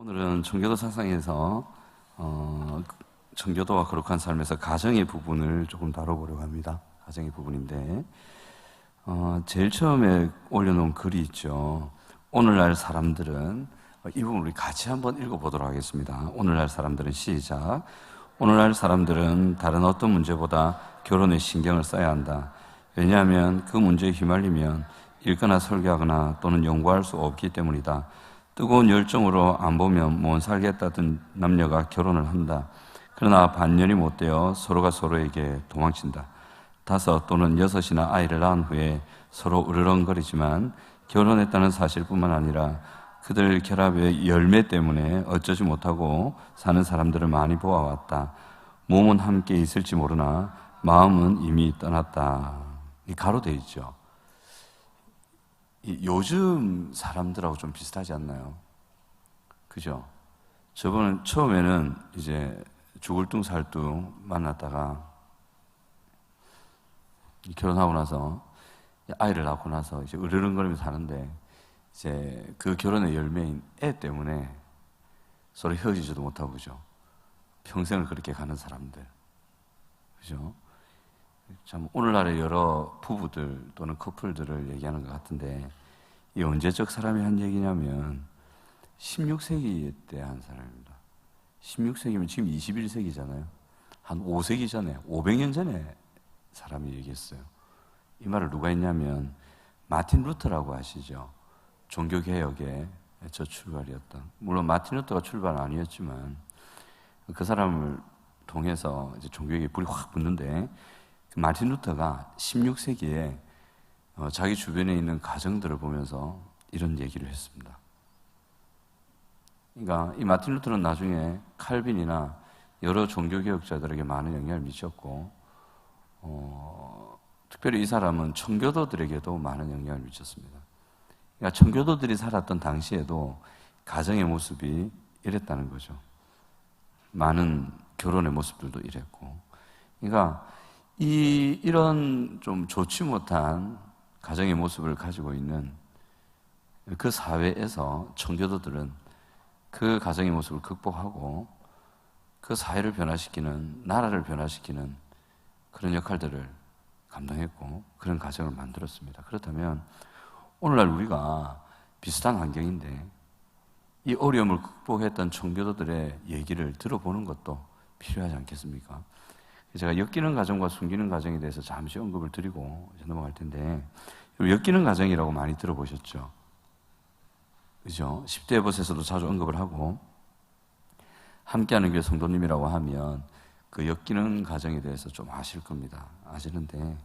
오늘은 청교도 사상에서 청교도와 거룩한 삶에서 가정의 부분을 조금 다뤄보려고 합니다. 가정의 부분인데 제일 처음에 올려놓은 글이 있죠. 오늘날 사람들은 이 부분 우리 같이 한번 읽어보도록 하겠습니다. 오늘날 사람들은 시작. 오늘날 사람들은 다른 어떤 문제보다 결혼에 신경을 써야 한다. 왜냐하면 그 문제에 휘말리면 읽거나 설교하거나 또는 연구할 수 없기 때문이다. 뜨거운 열정으로 안 보면 못 살겠다던 남녀가 결혼을 한다. 그러나 반년이 못 되어 서로가 서로에게 도망친다. 5 또는 6이나 아이를 낳은 후에 서로 으르렁거리지만 결혼했다는 사실뿐만 아니라 그들 결합의 열매 때문에 어쩌지 못하고 사는 사람들을 많이 보아왔다. 몸은 함께 있을지 모르나 마음은 이미 떠났다. 이 가로되어 있죠. 요즘 사람들하고 좀 비슷하지 않나요? 그죠? 저번에 처음에는 이제 죽을둥살둥 만났다가 결혼하고 나서 아이를 낳고 나서 이제 으르렁거리면서 사는데 이제 그 결혼의 열매인 애 때문에 서로 헤어지지도 못하고 그죠? 평생을 그렇게 가는 사람들. 그죠? 참 오늘날의 여러 부부들 또는 커플들을 얘기하는 것 같은데 이 언제적 사람이 한 얘기냐면 16세기 때 한 사람입니다. 16세기면 지금 21세기잖아요. 한 5세기 전에, 500년 전에 사람이 얘기했어요. 이 말을 누가 했냐면 마틴 루터라고 아시죠? 종교개혁의 저 출발이었다. 물론 마틴 루터가 출발은 아니었지만 그 사람을 통해서 이제 종교개혁에 불이 확 붙는데 마틴 루터가 16세기에 자기 주변에 있는 가정들을 보면서 이런 얘기를 했습니다. 그러니까 이 마틴 루터는 나중에 칼빈이나 여러 종교개혁자들에게 많은 영향을 미쳤고 특별히 이 사람은 청교도들에게도 많은 영향을 미쳤습니다. 그러니까 청교도들이 살았던 당시에도 가정의 모습이 이랬다는 거죠. 많은 결혼의 모습들도 이랬고 그러니까 이런 좀 좋지 못한 가정의 모습을 가지고 있는 그 사회에서 청교도들은 그 가정의 모습을 극복하고 그 사회를 변화시키는, 나라를 변화시키는 그런 역할들을 감당했고 그런 가정을 만들었습니다. 그렇다면 오늘날 우리가 비슷한 환경인데 이 어려움을 극복했던 청교도들의 얘기를 들어보는 것도 필요하지 않겠습니까? 제가 엮이는 가정과 숨기는 가정에 대해서 잠시 언급을 드리고 넘어갈 텐데 엮이는 가정이라고 많이 들어보셨죠? 그죠? 10대 에봇에서도 자주 언급을 하고 함께하는 교회 성도님이라고 하면 그 엮이는 가정에 대해서 좀 아실 겁니다. 아시는데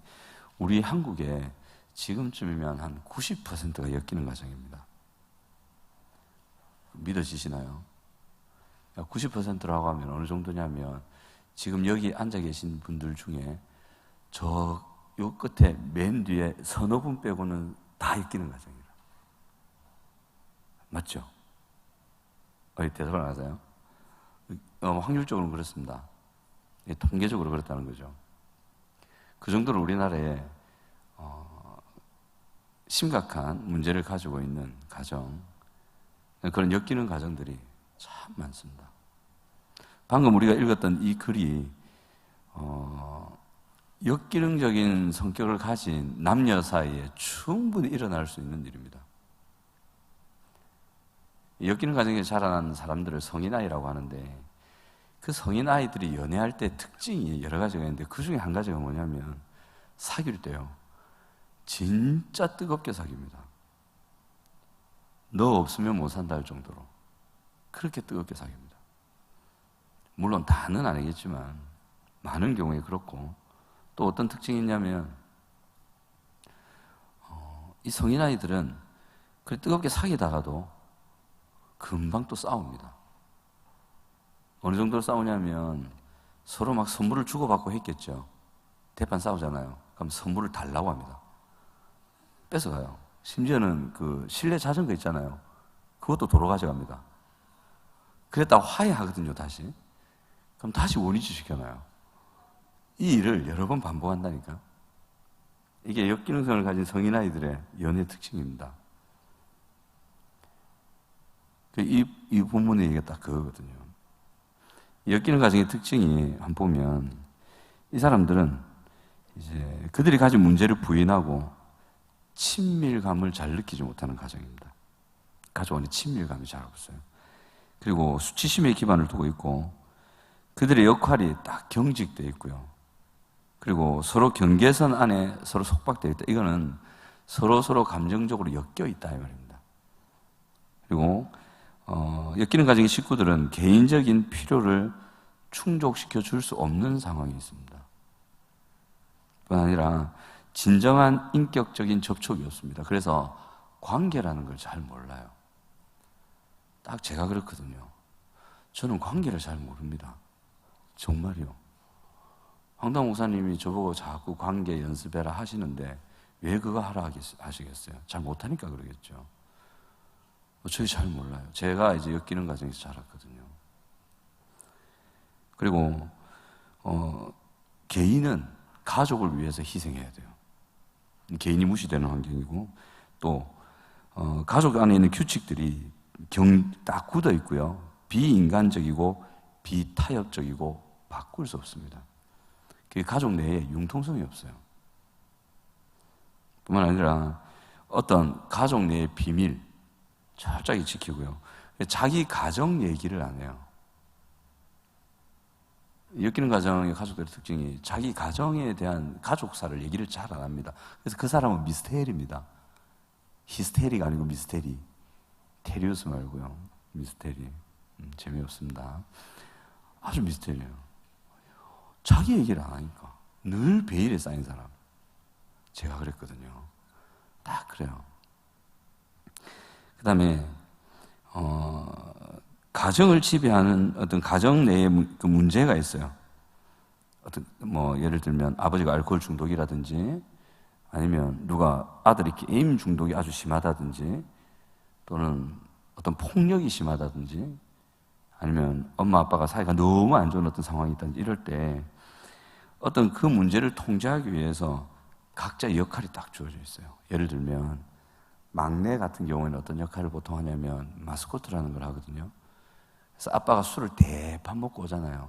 우리 한국에 지금쯤이면 한 90%가 엮이는 가정입니다. 믿어지시나요? 90%라고 하면 어느 정도냐면 지금 여기 앉아 계신 분들 중에 요 끝에 맨 뒤에 서너 분 빼고는 다 엮이는 가정이에요. 맞죠? 대답을 안 하세요? 확률적으로는 그렇습니다. 통계적으로 그렇다는 거죠. 그 정도로 우리나라에 심각한 문제를 가지고 있는 가정, 그런 엮이는 가정들이 참 많습니다. 방금 우리가 읽었던 이 글이 역기능적인 성격을 가진 남녀 사이에 충분히 일어날 수 있는 일입니다. 엮이는 가정에 자라난 사람들을 성인아이라고 하는데 그 성인아이들이 연애할 때 특징이 여러 가지가 있는데 그 중에 한 가지가 뭐냐면 사귈 때요. 진짜 뜨겁게 사깁니다. 너 없으면 못 산다 할 정도로 그렇게 뜨겁게 사깁니다. 물론 다는 아니겠지만 많은 경우에 그렇고 또 어떤 특징이 있냐면 이 성인아이들은 그렇게 뜨겁게 사귀다가도 금방 또 싸웁니다. 어느 정도로 싸우냐면 서로 막 선물을 주고받고 했겠죠. 대판 싸우잖아요. 그럼 선물을 달라고 합니다. 뺏어가요. 심지어는 그 실내 자전거 있잖아요. 그것도 도로 가져갑니다. 그랬다가 화해하거든요, 다시. 그럼 다시 원위치 시켜놔요. 이 일을 여러 번 반복한다니까. 이게 역기능성을 가진 성인아이들의 연애 특징입니다. 이 본문의 얘기가 딱 그거거든요. 엮이는 가정의 특징이 한번 보면 이 사람들은 이제 그들이 가진 문제를 부인하고 친밀감을 잘 느끼지 못하는 가정입니다. 가족 안에 친밀감이 잘 없어요. 그리고 수치심에 기반을 두고 있고 그들의 역할이 딱 경직되어 있고요. 그리고 서로 경계선 안에 서로 속박되어 있다. 이거는 서로 감정적으로 엮여 있다 이 말입니다. 그리고 엮이는 가정의 식구들은 개인적인 필요를 충족시켜 줄 수 없는 상황이 있습니다. 뿐 아니라 진정한 인격적인 접촉이 없습니다. 그래서 관계라는 걸 잘 몰라요. 딱 제가 그렇거든요. 저는 관계를 잘 모릅니다. 정말이요. 황당 목사님이 저보고 자꾸 관계 연습해라 하시는데 왜 그거 하라 하시겠어요? 잘 못하니까 그러겠죠. 저희 잘 몰라요. 제가 이제 엮이는 과정에서 자랐거든요. 그리고 개인은 가족을 위해서 희생해야 돼요. 개인이 무시되는 환경이고 또 가족 안에 있는 규칙들이 딱 굳어 있고요. 비인간적이고 비타협적이고 바꿀 수 없습니다. 그게 가족 내에 융통성이 없어요. 뿐만 아니라 어떤 가족 내의 비밀 철저히 지키고요. 자기 가정 얘기를 안 해요. 엮이는 가정의 가족들의 특징이 자기 가정에 대한 가족사를 얘기를 잘 안 합니다. 그래서 그 사람은 미스테리입니다. 히스테리가 아니고 미스테리. 테리우스 말고요. 미스테리. 재미없습니다. 아주 미스테리예요. 자기 얘기를 안 하니까 늘 베일에 쌓인 사람. 제가 그랬거든요. 딱 그래요. 그 다음에 가정을 지배하는 어떤 가정 내에 그 문제가 있어요. 어떤 예를 들면 아버지가 알코올 중독이라든지 아니면 누가 아들이 게임 중독이 아주 심하다든지 또는 어떤 폭력이 심하다든지 아니면 엄마 아빠가 사이가 너무 안 좋은 어떤 상황이 있다든지 이럴 때 어떤 그 문제를 통제하기 위해서 각자의 역할이 딱 주어져 있어요. 예를 들면 막내 같은 경우에는 어떤 역할을 보통 하냐면 마스코트라는 걸 하거든요. 그래서 아빠가 술을 대판 먹고 오잖아요.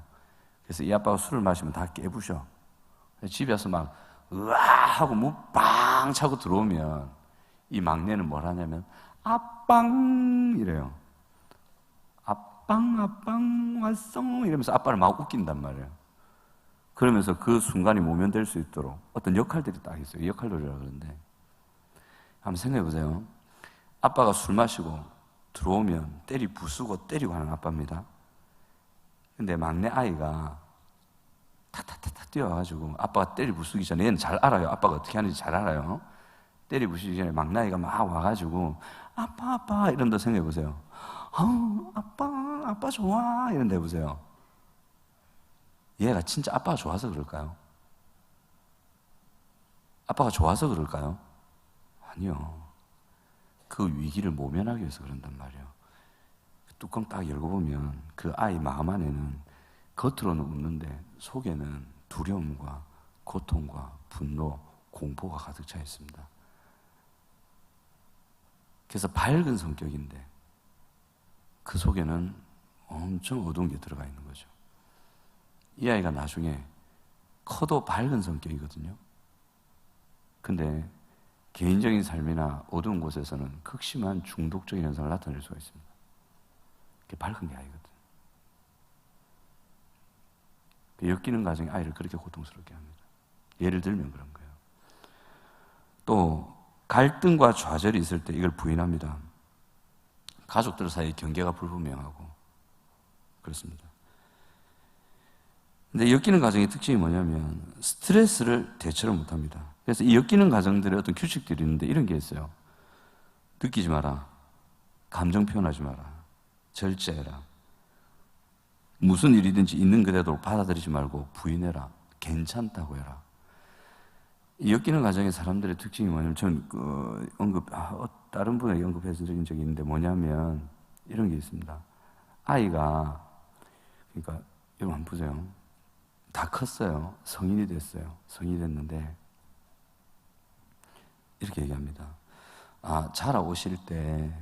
그래서 이 아빠가 술을 마시면 다 깨부셔. 집에 와서 막 으아 하고 문 빵 차고 들어오면 이 막내는 뭘 하냐면 아빵 이래요. 아빵 왔어 이러면서 아빠를 막 웃긴단 말이에요. 그러면서 그 순간이 모면될 수 있도록 어떤 역할들이 딱 있어요. 역할놀이라고 그러는데 한번 생각해 보세요. 아빠가 술 마시고 들어오면 때리 부수고 때리고 하는 아빠입니다. 근데 막내 아이가 탁탁탁탁 뛰어와가지고 아빠가 때리 부수기 전에 얘는 잘 알아요. 아빠가 어떻게 하는지 잘 알아요. 때리 부수기 전에 막내 아이가 막 와가지고 아빠 이런다 생각해 보세요. 아빠 좋아 이런다 해보세요. 얘가 진짜 아빠가 좋아서 그럴까요? 아빠가 좋아서 그럴까요? 아니요. 그 위기를 모면하기 위해서 그런단 말이에요. 뚜껑 딱 열고 보면 그 아이 마음 안에는 겉으로는 웃는데 속에는 두려움과 고통과 분노, 공포가 가득 차 있습니다. 그래서 밝은 성격인데 그 속에는 엄청 어두운 게 들어가 있는 거죠. 이 아이가 나중에 커도 밝은 성격이거든요. 근데 개인적인 삶이나 어두운 곳에서는 극심한 중독적인 현상을 나타낼 수가 있습니다. 그게 밝은 게 아니거든. 엮이는 가정이 아이를 그렇게 고통스럽게 합니다. 예를 들면 그런 거예요. 또 갈등과 좌절이 있을 때 이걸 부인합니다. 가족들 사이에 경계가 불분명하고 그렇습니다. 근데 엮이는 가정의 특징이 뭐냐면 스트레스를 대처를 못합니다. 그래서 이 엮이는 가정들의 어떤 규칙들이 있는데 이런 게 있어요. 느끼지 마라. 감정 표현하지 마라. 절제해라. 무슨 일이든지 있는 그대로 받아들이지 말고 부인해라. 괜찮다고 해라. 이 엮이는 가정의 사람들의 특징이 뭐냐면 저는 다른 분에게 언급해서 적인 적이 있는데 뭐냐면 이런 게 있습니다. 아이가 그러니까 여러분 한번 보세요. 다 컸어요. 성인이 됐어요. 성인이 됐는데 이렇게 얘기합니다. 자라오실 때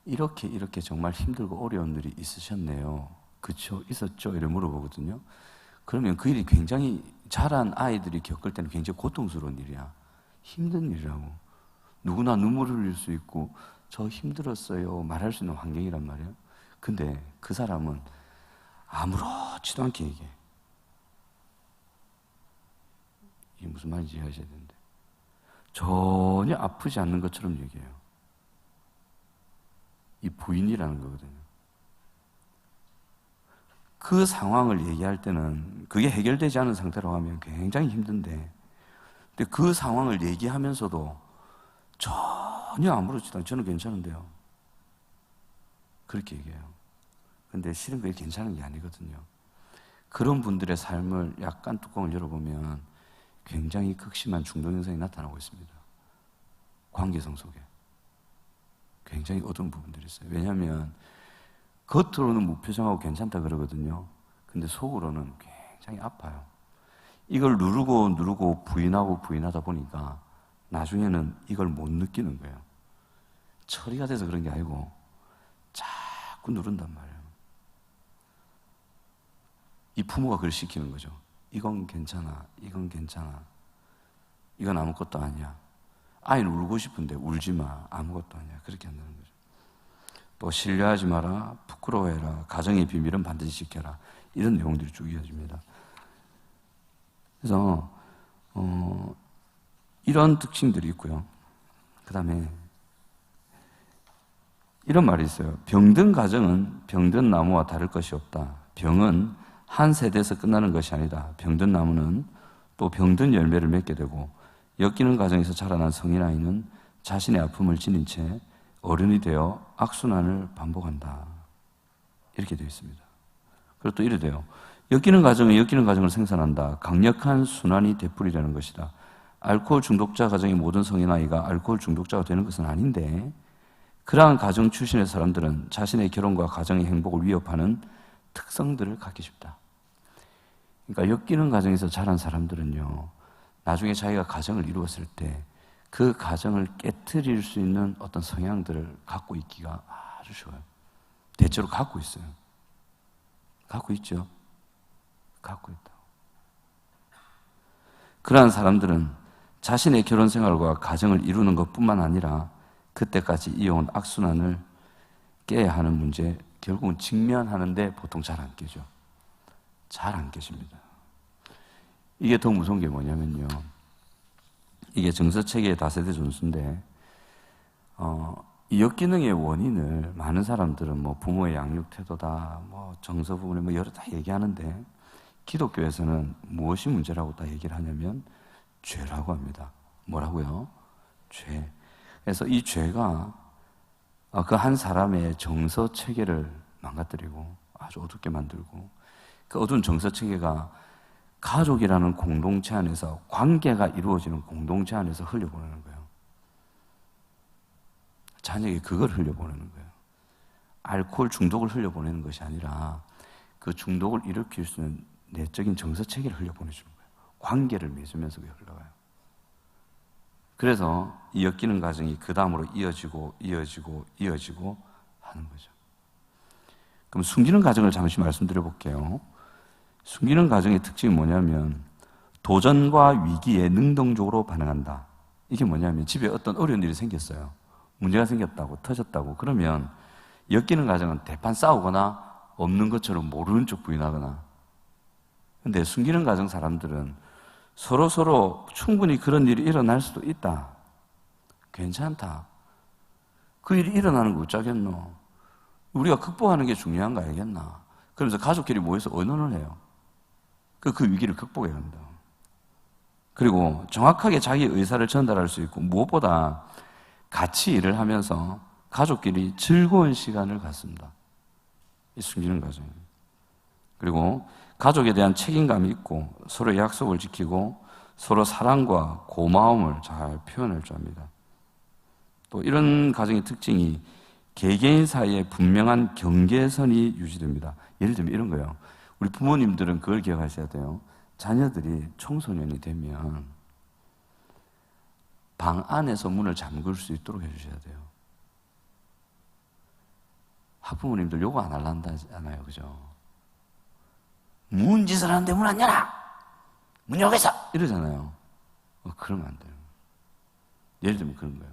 이렇게 정말 힘들고 어려운 일이 있으셨네요. 그쵸? 있었죠? 이렇게 물어보거든요. 그러면 그 일이 굉장히 자란 아이들이 겪을 때는 굉장히 고통스러운 일이야. 힘든 일이라고. 누구나 눈물을 흘릴 수 있고 저 힘들었어요 말할 수 있는 환경이란 말이에요. 근데 그 사람은 아무렇지도 않게 얘기해. 이게 무슨 말인지 이해하셔야 되는데 전혀 아프지 않는 것처럼 얘기해요. 이 부인이라는 거거든요. 그 상황을 얘기할 때는 그게 해결되지 않은 상태라고 하면 굉장히 힘든데, 근데 그 상황을 얘기하면서도 전혀 아무렇지도 않고 저는 괜찮은데요. 그렇게 얘기해요. 근데 실은 그게 괜찮은 게 아니거든요. 그런 분들의 삶을 약간 뚜껑을 열어보면 굉장히 극심한 중독 현상이 나타나고 있습니다. 관계성 속에. 굉장히 어두운 부분들이 있어요. 왜냐하면 겉으로는 무표정하고 괜찮다 그러거든요. 근데 속으로는 굉장히 아파요. 이걸 누르고 부인하다 보니까 나중에는 이걸 못 느끼는 거예요. 처리가 돼서 그런 게 아니고 자꾸 누른단 말이에요. 이 부모가 그걸 시키는 거죠. 이건 괜찮아, 이건 괜찮아, 이건 아무것도 아니야. 아이는 울고 싶은데 울지 마, 아무것도 아니야. 그렇게 한다는 거죠. 또 신뢰하지 마라, 부끄러워해라, 가정의 비밀은 반드시 지켜라, 이런 내용들이 쭉 이어집니다. 그래서 이런 특징들이 있고요. 그 다음에 이런 말이 있어요. 병든 가정은 병든 나무와 다를 것이 없다. 병은 한 세대에서 끝나는 것이 아니다. 병든 나무는 또 병든 열매를 맺게 되고, 엮이는 가정에서 자라난 성인아이는 자신의 아픔을 지닌 채 어른이 되어 악순환을 반복한다. 이렇게 되어 있습니다. 그리고 또 이래 돼요. 엮이는 가정은 엮이는 가정을 생산한다. 강력한 순환이 되풀이되는 것이다. 알코올 중독자 가정의 모든 성인아이가 알코올 중독자가 되는 것은 아닌데, 그러한 가정 출신의 사람들은 자신의 결혼과 가정의 행복을 위협하는 특성들을 갖기 쉽다. 그러니까 엮이는 가정에서 자란 사람들은요, 나중에 자기가 가정을 이루었을 때 그 가정을 깨트릴 수 있는 어떤 성향들을 갖고 있기가 아주 쉬워요. 대체로 갖고 있어요. 갖고 있죠. 갖고 있다. 그러한 사람들은 자신의 결혼 생활과 가정을 이루는 것뿐만 아니라 그때까지 이어온 악순환을 깨야 하는 문제에 결국은 직면하는데 보통 잘 안 깨죠. 잘 안 깨집니다. 이게 더 무서운 게 뭐냐면요, 이게 정서체계의 다세대 존수인데, 이 역기능의 원인을 많은 사람들은 뭐 부모의 양육 태도다, 뭐 정서 부분에 뭐 여러 다 얘기하는데, 기독교에서는 무엇이 문제라고 다 얘기를 하냐면 죄라고 합니다. 뭐라고요? 죄. 그래서 이 죄가 그 한 사람의 정서 체계를 망가뜨리고 아주 어둡게 만들고, 그 어두운 정서 체계가 가족이라는 공동체 안에서, 관계가 이루어지는 공동체 안에서 흘려보내는 거예요. 자녀에게 그걸 흘려보내는 거예요. 알코올 중독을 흘려보내는 것이 아니라 그 중독을 일으킬 수 있는 내적인 정서 체계를 흘려보내주는 거예요. 관계를 맺으면서 그게 흘러가요. 그래서 이 엮이는 과정이 그 다음으로 이어지고 하는 거죠. 그럼 숨기는 과정을 잠시 말씀드려 볼게요. 숨기는 과정의 특징이 뭐냐면 도전과 위기에 능동적으로 반응한다. 이게 뭐냐면 집에 어떤 어려운 일이 생겼어요. 문제가 생겼다고, 터졌다고. 그러면 엮이는 과정은 대판 싸우거나 없는 것처럼 모르는 척 부인하거나. 근데 숨기는 과정 사람들은 서로 충분히 그런 일이 일어날 수도 있다. 괜찮다. 그 일이 일어나는 거 어쩌겠노? 우리가 극복하는 게 중요한 거 알겠나? 그러면서 가족끼리 모여서 의논을 해요. 그 위기를 극복해야 합니다. 그리고 정확하게 자기의 의사를 전달할 수 있고, 무엇보다 같이 일을 하면서 가족끼리 즐거운 시간을 갖습니다. 이 숨기는 과정입니다. 그리고 가족에 대한 책임감이 있고 서로의 약속을 지키고 서로 사랑과 고마움을 잘 표현할 줄 압니다. 또 이런 가정의 특징이 개개인 사이에 분명한 경계선이 유지됩니다. 예를 들면 이런 거예요. 우리 부모님들은 그걸 기억하셔야 돼요. 자녀들이 청소년이 되면 방 안에서 문을 잠글 수 있도록 해주셔야 돼요. 학부모님들 요거 안 할란다잖아요. 그죠? 무슨 짓을 하는데 문 안 열어! 문 열겠어! 이러잖아요. 그러면 안 돼요. 예를 들면 그런 거예요.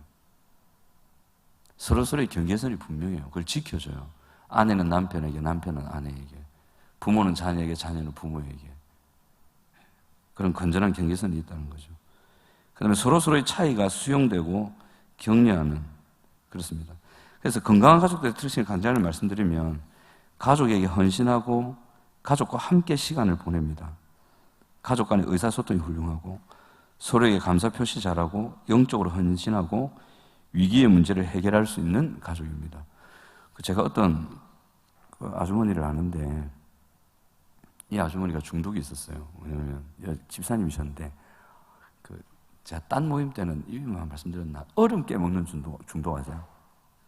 서로서로의 경계선이 분명해요. 그걸 지켜줘요. 아내는 남편에게, 남편은 아내에게, 부모는 자녀에게, 자녀는 부모에게. 그런 건전한 경계선이 있다는 거죠. 그 다음에 서로서로의 차이가 수용되고 격려하는, 그렇습니다. 그래서 건강한 가족들의 특징을 간단히 말씀드리면, 가족에게 헌신하고 가족과 함께 시간을 보냅니다. 가족 간의 의사소통이 훌륭하고 서로에게 감사 표시 잘하고 영적으로 헌신하고 위기의 문제를 해결할 수 있는 가족입니다. 제가 어떤 아주머니를 아는데 이 아주머니가 중독이 있었어요. 왜냐면 집사님이셨는데 제가 딴 모임 때는 이만 말씀드렸나? 얼음 깨먹는 중독 아세요?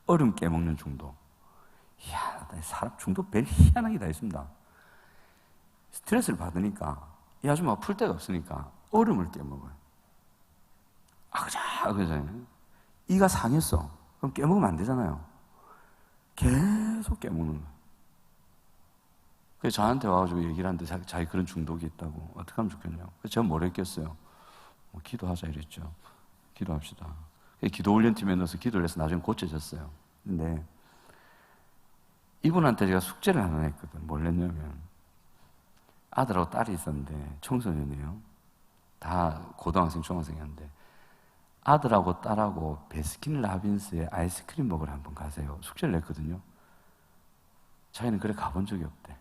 얼음 깨먹는 중독. 이야, 사람 중독 별 희한하게 다 있습니다. 스트레스를 받으니까 이 아줌마가 풀 데가 없으니까 얼음을 깨먹어요. 그러잖아요. 이가 상했어. 그럼 깨먹으면 안 되잖아요. 계속 깨먹는 거예요. 그래서 저한테 와가지고 얘기를 하는데 자기 그런 중독이 있다고. 어떻게 하면 좋겠냐고. 그래서 제가 뭘 했겠어요. 기도하자 이랬죠. 기도합시다. 기도 훈련팀에 넣어서 기도를 해서 나중에 고쳐졌어요. 근데 이분한테 제가 숙제를 하나 했거든. 뭘 했냐면 아들하고 딸이 있었는데 청소년이에요. 다 고등학생, 중학생이었는데 아들하고 딸하고 베스킨라빈스의 아이스크림 먹으러 한번 가세요. 숙제를 냈거든요. 자기는 그래 가본 적이 없대.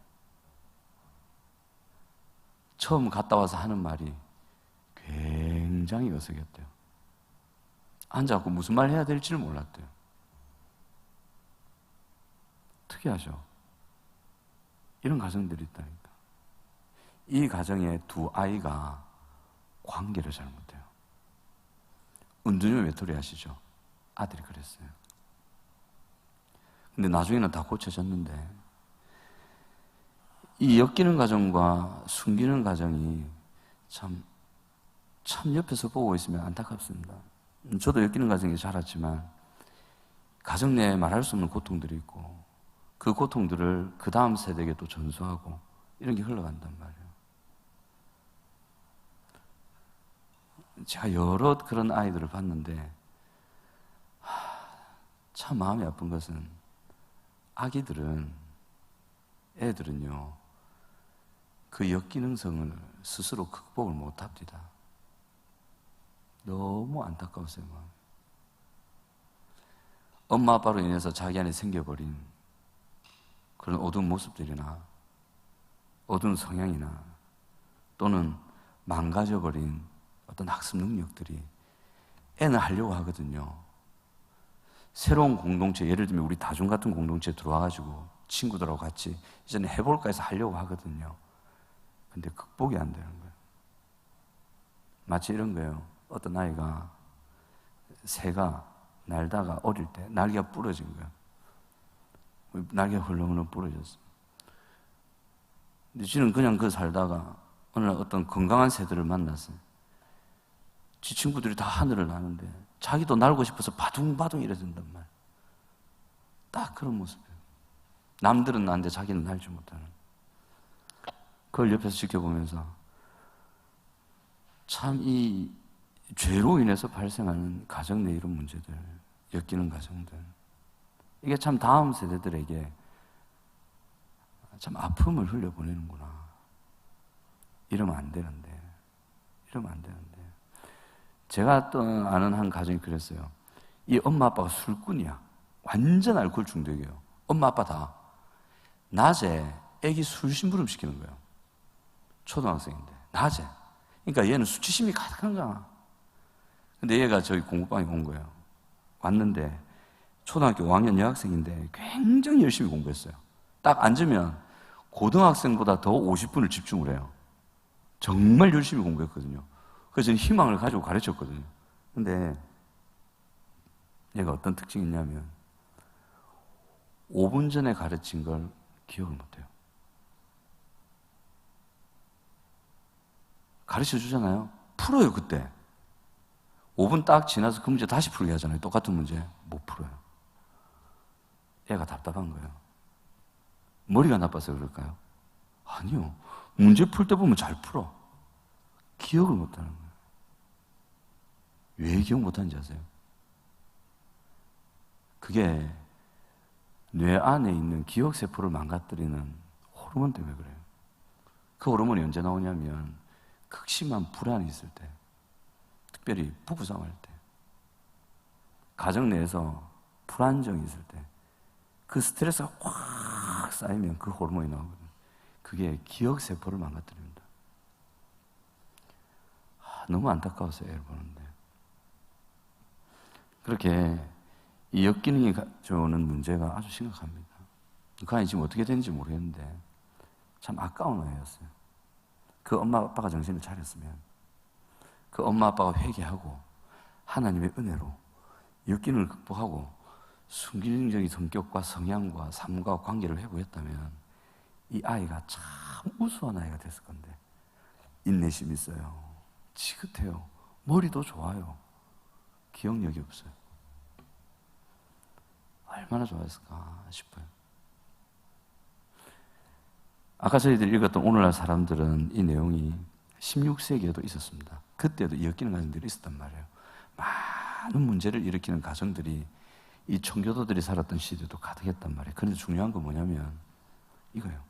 처음 갔다 와서 하는 말이 굉장히 어색했대요. 앉아갖고 무슨 말 해야 될지를 몰랐대요. 특이하죠? 이런 가정들이 있다니까. 이 가정의 두 아이가 관계를 잘못해요. 은둔형 외톨이 아시죠? 아들이 그랬어요. 근데 나중에는 다 고쳐졌는데 이 엮이는 가정과 숨기는 가정이 참 옆에서 보고 있으면 안타깝습니다. 저도 엮이는 가정에 자랐지만 가정 내에 말할 수 없는 고통들이 있고 그 고통들을 그 다음 세대에게 또 전수하고 이런 게 흘러간단 말이에요. 제가 여러 그런 아이들을 봤는데 참 마음이 아픈 것은 애들은요 그 역기능성을 스스로 극복을 못합니다. 너무 안타까웠어요. 마음이. 엄마 아빠로 인해서 자기 안에 생겨버린 그런 어두운 모습들이나 어두운 성향이나 또는 망가져버린 어떤 학습 능력들이 애는 하려고 하거든요. 새로운 공동체, 예를 들면 우리 다중 같은 공동체에 들어와가지고 친구들하고 같이 이제는 해볼까 해서 하려고 하거든요. 근데 극복이 안 되는 거예요. 마치 이런 거예요. 어떤 아이가 새가 날다가 어릴 때 날개가 부러진 거예요. 날개가 헐렁헐렁 부러졌어요. 근데 지는 그냥 살다가 어느 날 어떤 건강한 새들을 만났어요. 지 친구들이 다 하늘을 나는데 자기도 날고 싶어서 바둥바둥 이래진단 말이에요. 딱 그런 모습이에요. 남들은 나는데 자기는 날지 못하는. 그걸 옆에서 지켜보면서 참 이 죄로 인해서 발생하는 가정 내 이런 문제들, 엮이는 가정들, 이게 참 다음 세대들에게 참 아픔을 흘려보내는구나. 이러면 안 되는데. 제가 또 아는 한 가정이 그랬어요. 이 엄마 아빠가 술꾼이야. 완전 알코올 중독이에요. 엄마 아빠 다. 낮에 애기 술 심부름 시키는 거예요. 초등학생인데 낮에. 그러니까 얘는 수치심이 가득한 거야. 근데 얘가 저희 공부방에 온 거예요. 왔는데 초등학교 5학년 여학생인데 굉장히 열심히 공부했어요. 딱 앉으면 고등학생보다 더 50분을 집중을 해요. 정말 열심히 공부했거든요. 그래서 저는 희망을 가지고 가르쳤거든요. 근데 얘가 어떤 특징이 있냐면 5분 전에 가르친 걸 기억을 못해요. 가르쳐 주잖아요. 풀어요, 그때. 5분 딱 지나서 그 문제 다시 풀게 하잖아요. 똑같은 문제. 못 풀어요. 애가 답답한 거예요. 머리가 나빠서 그럴까요? 아니요. 문제 풀 때 보면 잘 풀어. 기억을 못하는 거예요. 왜 기억 못하는지 아세요? 그게 뇌 안에 있는 기억세포를 망가뜨리는 호르몬 때문에 그래요. 그 호르몬이 언제 나오냐면 극심한 불안이 있을 때, 특별히 부부싸움할 때, 가정 내에서 불안정이 있을 때, 그 스트레스가 확 쌓이면 그 호르몬이 나오거든요. 그게 기억세포를 망가뜨립니다. 너무 안타까워서 애를 보는데, 그렇게 이 역기능이 가져오는 문제가 아주 심각합니다. 그 아이 지금 어떻게 되는지 모르겠는데 참 아까운 아이였어요. 그 엄마 아빠가 정신을 차렸으면, 그 엄마 아빠가 회개하고 하나님의 은혜로 역기능을 극복하고 순기능적인 성격과 성향과 삶과 관계를 회복했다면 이 아이가 참 우수한 아이가 됐을 건데, 인내심 있어요, 지긋해요, 머리도 좋아요, 기억력이 없어요. 얼마나 좋아했을까 싶어요. 아까 저희들이 읽었던 오늘날 사람들은 이 내용이 16세기에도 있었습니다. 그때도 엮이는 가정들이 있었단 말이에요. 많은 문제를 일으키는 가정들이 이 청교도들이 살았던 시대도 가득했단 말이에요. 그런데 중요한 건 뭐냐면 이거예요.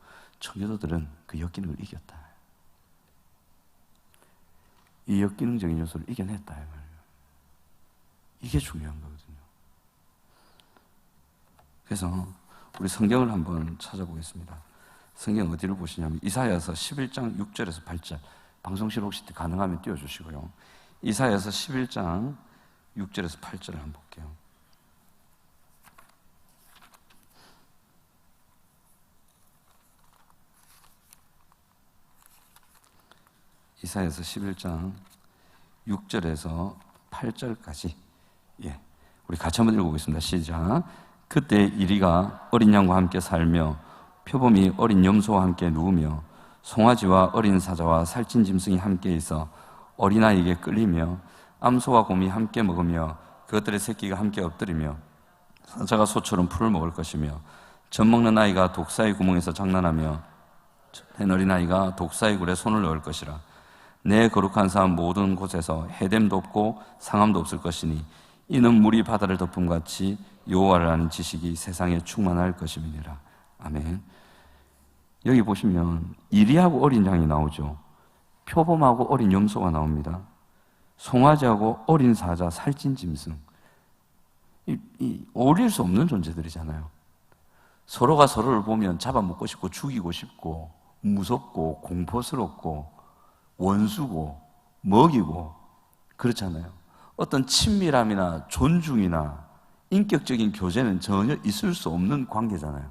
청교도들은 그 엮이는 걸 이겼다. 이 역기능적인 요소를 이겨냈다 이 말이에요. 이게 중요한 거거든요. 그래서 우리 성경을 한번 찾아보겠습니다. 성경 어디를 보시냐면 이사야서 11장 6절에서 8절, 방송실 혹시 가능하면 띄워주시고요. 이사야서 11장 6절에서 8절을 한번 볼게요. 이사야서 11장 6절에서 8절까지, 우리 같이 한번 읽어보겠습니다. 시작. 그때 이리가 어린 양과 함께 살며 표범이 어린 염소와 함께 누우며 송아지와 어린 사자와 살찐 짐승이 함께 있어 어린아이에게 끌리며 암소와 곰이 함께 먹으며 그것들의 새끼가 함께 엎드리며 사자가 소처럼 풀을 먹을 것이며 젖 먹는 아이가 독사의 구멍에서 장난하며 된 어린아이가 독사의 굴에 손을 넣을 것이라. 내 거룩한 삶 모든 곳에서 해됨도 없고 상함도 없을 것이니 이는 물이 바다를 덮음 같이 여호와를 아는 지식이 세상에 충만할 것임이니라. 아멘. 여기 보시면 이리하고 어린 양이 나오죠. 표범하고 어린 염소가 나옵니다. 송아지하고 어린 사자, 살찐 짐승. 어울릴 수 없는 존재들이잖아요. 서로가 서로를 보면 잡아먹고 싶고 죽이고 싶고 무섭고 공포스럽고 원수고 먹이고 그렇잖아요. 어떤 친밀함이나 존중이나 인격적인 교제는 전혀 있을 수 없는 관계잖아요.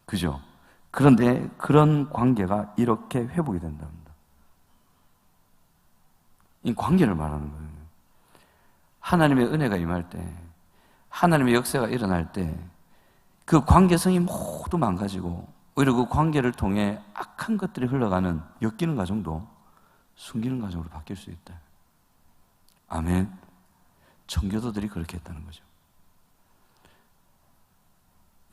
그죠? 그런데 그런 관계가 이렇게 회복이 된답니다. 이 관계를 말하는 거예요. 하나님의 은혜가 임할 때, 하나님의 역사가 일어날 때 그 관계성이 모두 망가지고 오히려 그 관계를 통해 악한 것들이 흘러가는 엮이는 가정도 숨기는 가정으로 바뀔 수 있다. 아멘. 청교도들이 그렇게 했다는 거죠.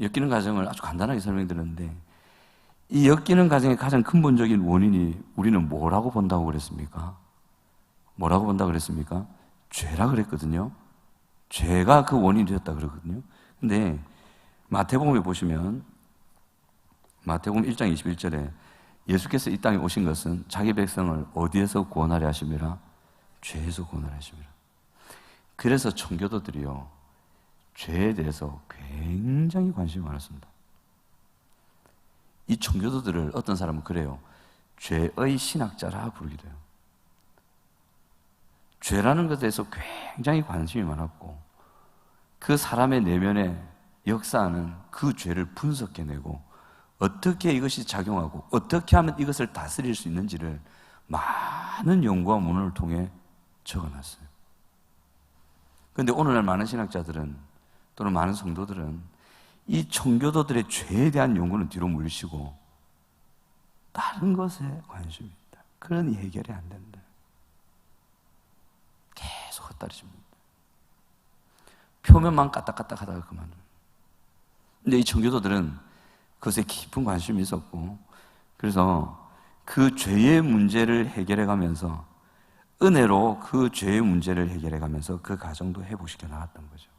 엮이는 가정을 아주 간단하게 설명드렸는데 이 엮이는 가정의 가장 근본적인 원인이 우리는 뭐라고 본다고 그랬습니까? 뭐라고 본다고 그랬습니까? 죄라 그랬거든요. 죄가 그 원인이 되었다 그러거든요. 근데 마태복음에 보시면 마태복음 1장 21절에 예수께서 이 땅에 오신 것은 자기 백성을 어디에서 구원하려 하심이라? 죄에서 구원하려 하심이라. 그래서 청교도들이요, 죄에 대해서 굉장히 관심이 많았습니다. 이 청교도들을 어떤 사람은 그래요. 죄의 신학자라 부르기도 해요. 죄라는 것에 대해서 굉장히 관심이 많았고 그 사람의 내면에 역사하는 그 죄를 분석해내고 어떻게 이것이 작용하고 어떻게 하면 이것을 다스릴 수 있는지를 많은 연구와 문헌을 통해 적어놨어요. 그런데 오늘날 많은 신학자들은 또는 많은 성도들은 이 청교도들의 죄에 대한 연구는 뒤로 물리시고 다른 것에 관심이 있다. 그러니 해결이 안 된다. 계속 헛다리십니다. 표면만 까딱까딱 하다가 그만둬요. 근데 이 청교도들은 그것에 깊은 관심이 있었고, 그래서 그 죄의 문제를 해결해 가면서, 은혜로 그 죄의 문제를 해결해 가면서 그 가정도 회복시켜 나갔던 거죠.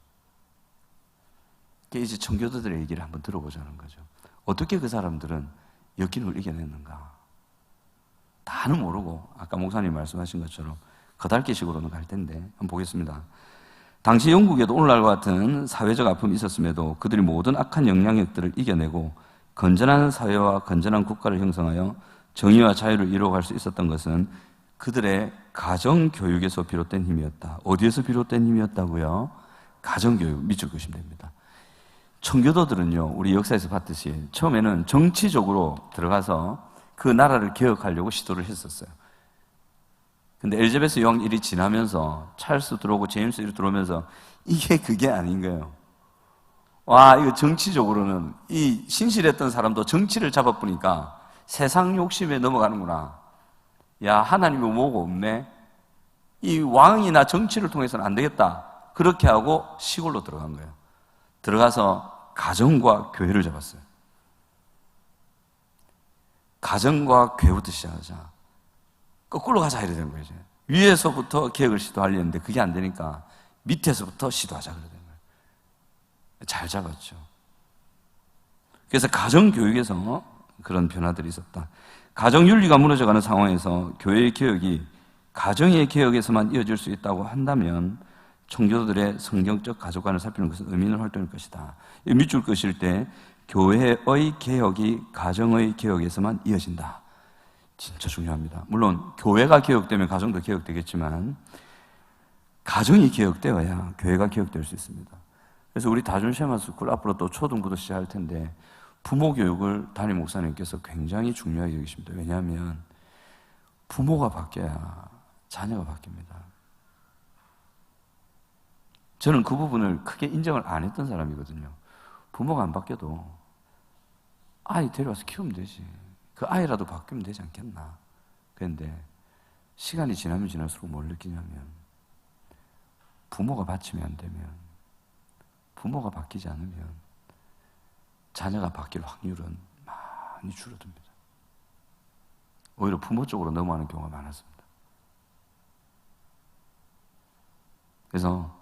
이제 청교도들의 얘기를 한번 들어보자는 거죠. 어떻게 그 사람들은 역경을 이겨냈는가? 다는 모르고 아까 목사님 말씀하신 것처럼 거달기식으로는 갈 텐데 한번 보겠습니다. 당시 영국에도 오늘날과 같은 사회적 아픔이 있었음에도 그들이 모든 악한 영향력들을 이겨내고 건전한 사회와 건전한 국가를 형성하여 정의와 자유를 이루어갈 수 있었던 것은 그들의 가정교육에서 비롯된 힘이었다. 어디에서 비롯된 힘이었다고요? 가정교육, 밑줄 그시면 됩니다. 청교도들은요, 우리 역사에서 봤듯이 처음에는 정치적으로 들어가서 그 나라를 개혁하려고 시도를 했었어요. 근데 엘자베스 여왕 일이 지나면서 찰스 들어오고 제임스 일이 들어오면서 이게 그게 아닌 거예요. 와, 이거 정치적으로는 이 신실했던 사람도 정치를 잡아보니까 세상 욕심에 넘어가는구나. 야, 하나님이 뭐고 없네. 이 왕이나 정치를 통해서는 안 되겠다. 그렇게 하고 시골로 들어간 거예요. 들어가서 가정과 교회를 잡았어요. 가정과 교회부터 시작하자. 거꾸로 가자 이래 된 거예요. 위에서부터 개혁을 시도하려 했는데 그게 안 되니까 밑에서부터 시도하자 그래 된 거예요. 잘 잡았죠. 그래서 가정교육에서 그런 변화들이 있었다. 가정윤리가 무너져가는 상황에서 교회의 개혁이 가정의 개혁에서만 이어질 수 있다고 한다면 청교도들의 성경적 가족관을 살피는 것은 의미 있는 활동일 것이다. 밑줄 그실 때 교회의 개혁이 가정의 개혁에서만 이어진다. 진짜 중요합니다. 물론 교회가 개혁되면 가정도 개혁되겠지만 가정이 개혁되어야 교회가 개혁될 수 있습니다. 그래서 우리 다준쉐마스쿨 앞으로 또 초등부도 시작할 텐데 부모 교육을 담임 목사님께서 굉장히 중요하게 여기십니다. 왜냐하면 부모가 바뀌어야 자녀가 바뀝니다. 저는 그 부분을 크게 인정을 안 했던 사람이거든요. 부모가 안 바뀌어도 아이 데려와서 키우면 되지. 그 아이라도 바뀌면 되지 않겠나. 그런데 시간이 지나면 지날수록 뭘 느끼냐면 부모가 받치면 안 되면, 부모가 바뀌지 않으면 자녀가 바뀔 확률은 많이 줄어듭니다. 오히려 부모 쪽으로 넘어가는 경우가 많았습니다. 그래서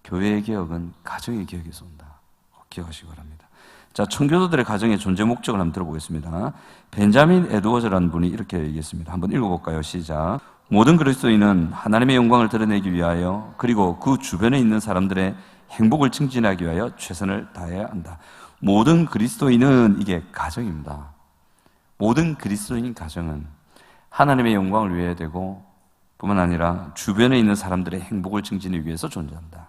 교회의 개혁은 가정의 개혁에서 온다. 꼭 기억하시기 바랍니다. 자, 청교도들의 가정의 존재 목적을 한번 들어보겠습니다. 벤자민 에드워즈라는 분이 이렇게 얘기했습니다. 한번 읽어볼까요? 시작. 모든 그리스도인은 하나님의 영광을 드러내기 위하여 그리고 그 주변에 있는 사람들의 행복을 증진하기 위하여 최선을 다해야 한다. 모든 그리스도인은 이게 가정입니다. 모든 그리스도인 가정은 하나님의 영광을 위해야 되고 뿐만 아니라 주변에 있는 사람들의 행복을 증진하기 위해서 존재한다.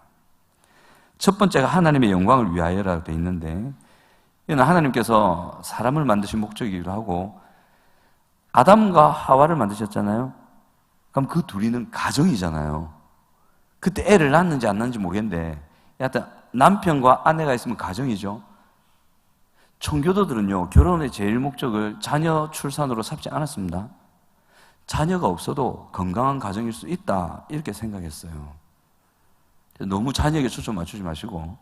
첫 번째가 하나님의 영광을 위하여라고 되어 있는데 이는 하나님께서 사람을 만드신 목적이기도 하고 아담과 하와를 만드셨잖아요. 그럼 그 둘이는 가정이잖아요. 그때 애를 낳는지 안 낳는지 모르겠는데 여하튼 남편과 아내가 있으면 가정이죠. 청교도들은요, 결혼의 제일 목적을 자녀 출산으로 삼지 않았습니다. 자녀가 없어도 건강한 가정일 수 있다 이렇게 생각했어요. 너무 자녀에게 초점 맞추지 마시고